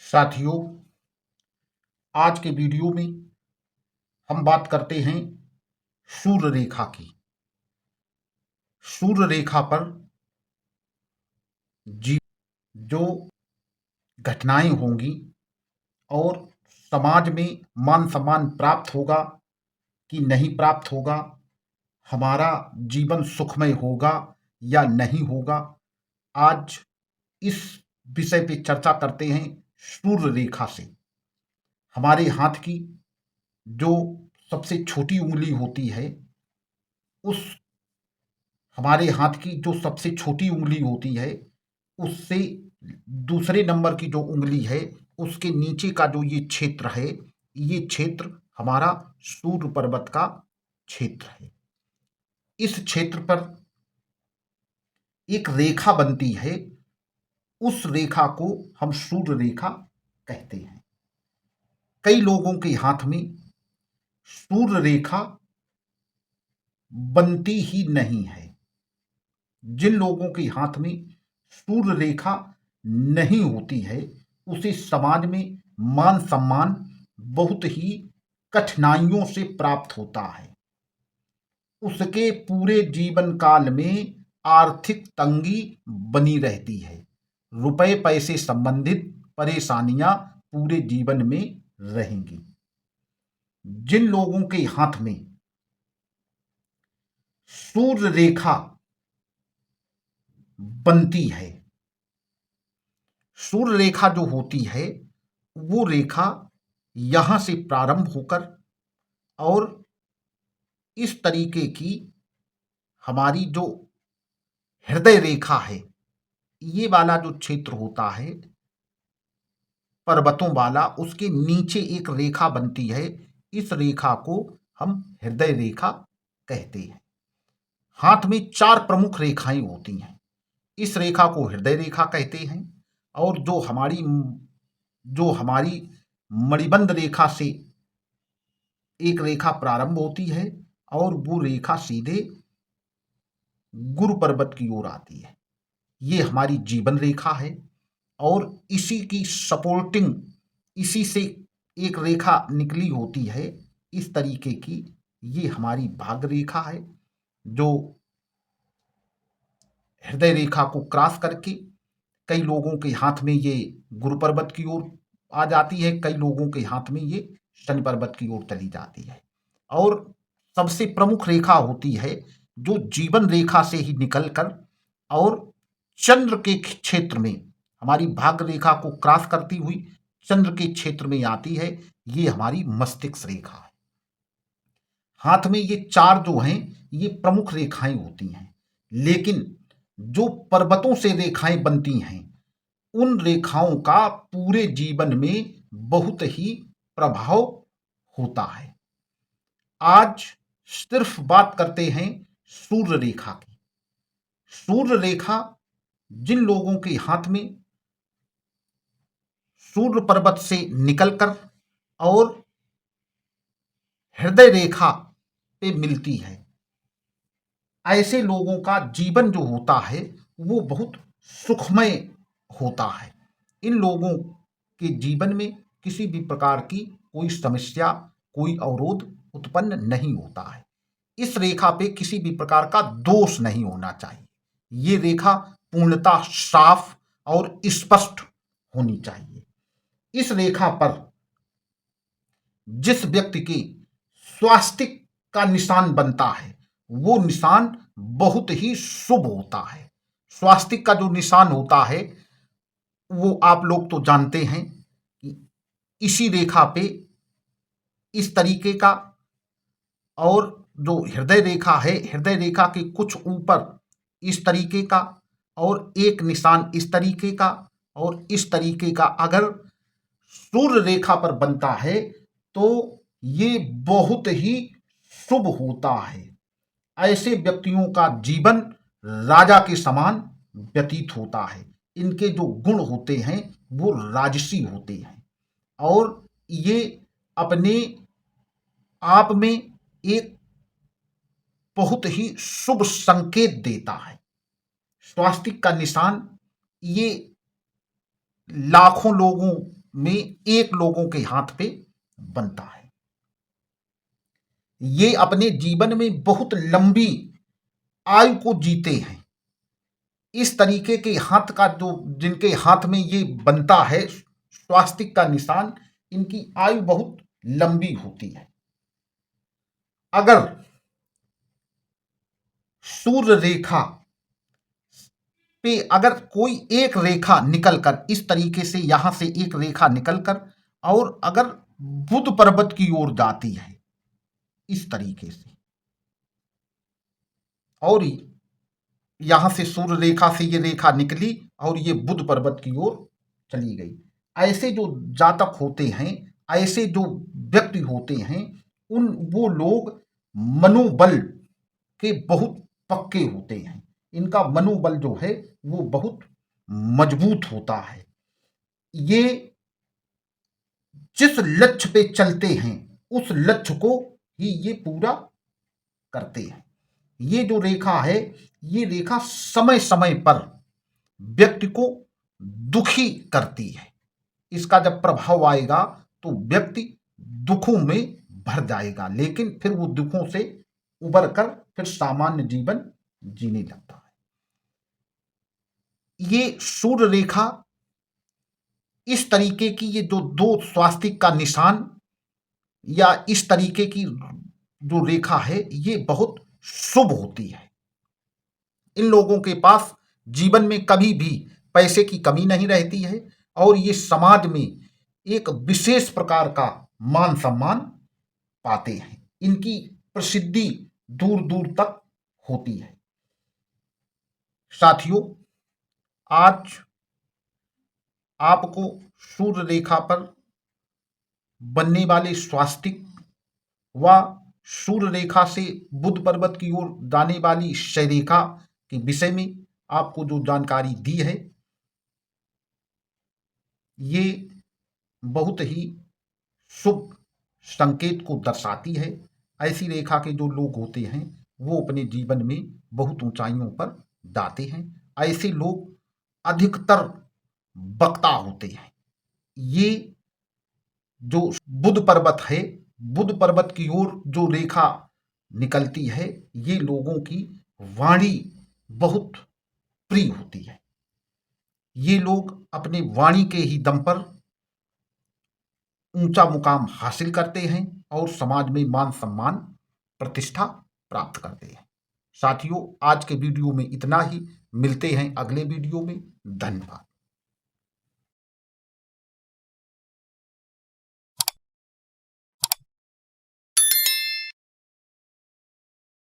साथियों, आज के वीडियो में हम बात करते हैं सूर्य रेखा की। सूर्य रेखा पर जी जो घटनाएं होंगी और समाज में मान सम्मान प्राप्त होगा कि नहीं प्राप्त होगा, हमारा जीवन सुखमय होगा या नहीं होगा, आज इस विषय पे चर्चा करते हैं। सूर्य रेखा से हमारे हाथ की जो सबसे छोटी उंगली होती है, उस हमारे हाथ की जो सबसे छोटी उंगली होती है, उससे दूसरे नंबर की जो उंगली है, उसके नीचे का जो ये क्षेत्र है, ये क्षेत्र हमारा सूर्य पर्वत का क्षेत्र है। इस क्षेत्र पर एक रेखा बनती है, उस रेखा को हम सूर्य रेखा कहते हैं। कई लोगों के हाथ में सूर्य रेखा बनती ही नहीं है। जिन लोगों के हाथ में सूर्य रेखा नहीं होती है, उसे समाज में मान सम्मान बहुत ही कठिनाइयों से प्राप्त होता है। उसके पूरे जीवन काल में आर्थिक तंगी बनी रहती है। रुपए पैसे संबंधित परेशानियां पूरे जीवन में रहेंगी। जिन लोगों के हाथ में सूर्य रेखा बनती है, सूर्य रेखा जो होती है, वो रेखा यहां से प्रारंभ होकर और इस तरीके की हमारी जो हृदय रेखा है, ये वाला जो क्षेत्र होता है पर्वतों वाला, उसके नीचे एक रेखा बनती है। इस रेखा को हम हृदय रेखा कहते हैं। हाथ में चार प्रमुख रेखाएं होती हैं। इस रेखा को हृदय रेखा कहते हैं। और जो हमारी मणिबंध रेखा से एक रेखा प्रारंभ होती है और वो रेखा सीधे गुरु पर्वत की ओर आती है। ये हमारी जीवन रेखा है और इसी की सपोर्टिंग, इसी से एक रेखा निकली होती है इस तरीके की। ये हमारी भाग्य रेखा है जो हृदय रेखा को क्रॉस करके कई लोगों के हाथ में ये गुरु पर्वत की ओर आ जाती है, कई लोगों के हाथ में ये शनि पर्वत की ओर चली जाती है। और सबसे प्रमुख रेखा होती है जो जीवन रेखा से ही निकलकर और चंद्र के क्षेत्र में, हमारी भाग्य रेखा को क्रॉस करती हुई चंद्र के क्षेत्र में आती है। ये हमारी मस्तिष्क रेखा है। हाथ में ये चार जो हैं, ये प्रमुख रेखाएं होती हैं। लेकिन जो पर्वतों से रेखाएं बनती हैं, उन रेखाओं का पूरे जीवन में बहुत ही प्रभाव होता है। आज सिर्फ बात करते हैं सूर्य रेखा की। सूर्य रेखा जिन लोगों के हाथ में सूर्य पर्वत से निकलकर और हृदय रेखा पे मिलती है, ऐसे लोगों का जीवन जो होता है वो बहुत सुखमय होता है। इन लोगों के जीवन में किसी भी प्रकार की कोई समस्या, कोई अवरोध उत्पन्न नहीं होता है। इस रेखा पे किसी भी प्रकार का दोष नहीं होना चाहिए। ये रेखा पूर्णतः साफ और स्पष्ट होनी चाहिए। इस रेखा पर जिस व्यक्ति के स्वास्तिक का निशान बनता है, वो निशान बहुत ही शुभ होता है। स्वास्तिक का जो निशान होता है वो आप लोग तो जानते हैं कि इसी रेखा पे इस तरीके का, और जो हृदय रेखा है, हृदय रेखा के कुछ ऊपर इस तरीके का, और एक निशान इस तरीके का और इस तरीके का अगर सूर्य रेखा पर बनता है तो ये बहुत ही शुभ होता है। ऐसे व्यक्तियों का जीवन राजा के समान व्यतीत होता है। इनके जो गुण होते हैं वो राजसी होते हैं और ये अपने आप में एक बहुत ही शुभ संकेत देता है। स्वास्तिक का निशान ये लाखों लोगों में एक लोगों के हाथ पे बनता है। ये अपने जीवन में बहुत लंबी आयु को जीते हैं। इस तरीके के हाथ का जो जिनके हाथ में ये बनता है स्वास्तिक का निशान, इनकी आयु बहुत लंबी होती है। अगर सूर्य रेखा पे अगर कोई एक रेखा निकलकर इस तरीके से यहां से एक रेखा निकलकर और अगर बुध पर्वत की ओर जाती है इस तरीके से, और यहां से सूर्य रेखा से ये रेखा निकली और ये बुध पर्वत की ओर चली गई, ऐसे जो जातक होते हैं, ऐसे जो व्यक्ति होते हैं, वो लोग मनोबल के बहुत पक्के होते हैं। इनका मनोबल जो है वो बहुत मजबूत होता है। ये जिस लक्ष्य पे चलते हैं उस लक्ष्य को ही ये पूरा करते हैं। ये जो रेखा है, ये रेखा समय समय पर व्यक्ति को दुखी करती है। इसका जब प्रभाव आएगा तो व्यक्ति दुखों में भर जाएगा, लेकिन फिर वो दुखों से उबर कर फिर सामान्य जीवन जीने लगता है। ये सूर्य रेखा इस तरीके की, ये जो दो स्वास्तिक का निशान या इस तरीके की जो रेखा है, ये बहुत शुभ होती है। इन लोगों के पास जीवन में कभी भी पैसे की कमी नहीं रहती है और ये समाज में एक विशेष प्रकार का मान सम्मान पाते हैं। इनकी प्रसिद्धि दूर दूर तक होती है। साथियों, आज आपको सूर्य रेखा पर बनने वाले स्वास्तिक व सूर्य रेखा से बुध पर्वत की ओर जाने वाली क्षय रेखा के विषय में आपको जो जानकारी दी है, ये बहुत ही शुभ संकेत को दर्शाती है। ऐसी रेखा के जो लोग होते हैं वो अपने जीवन में बहुत ऊंचाइयों पर जाते हैं। ऐसे लोग अधिकतर वक्ता होते हैं। ये जो बुध पर्वत है, बुध पर्वत की ओर जो रेखा निकलती है, ये लोगों की वाणी बहुत प्रिय होती है। ये लोग अपने वाणी के ही दम पर ऊंचा मुकाम हासिल करते हैं और समाज में मान सम्मान प्रतिष्ठा प्राप्त करते हैं। साथियों, आज के वीडियो में इतना ही। मिलते हैं अगले वीडियो में। धन्यवाद।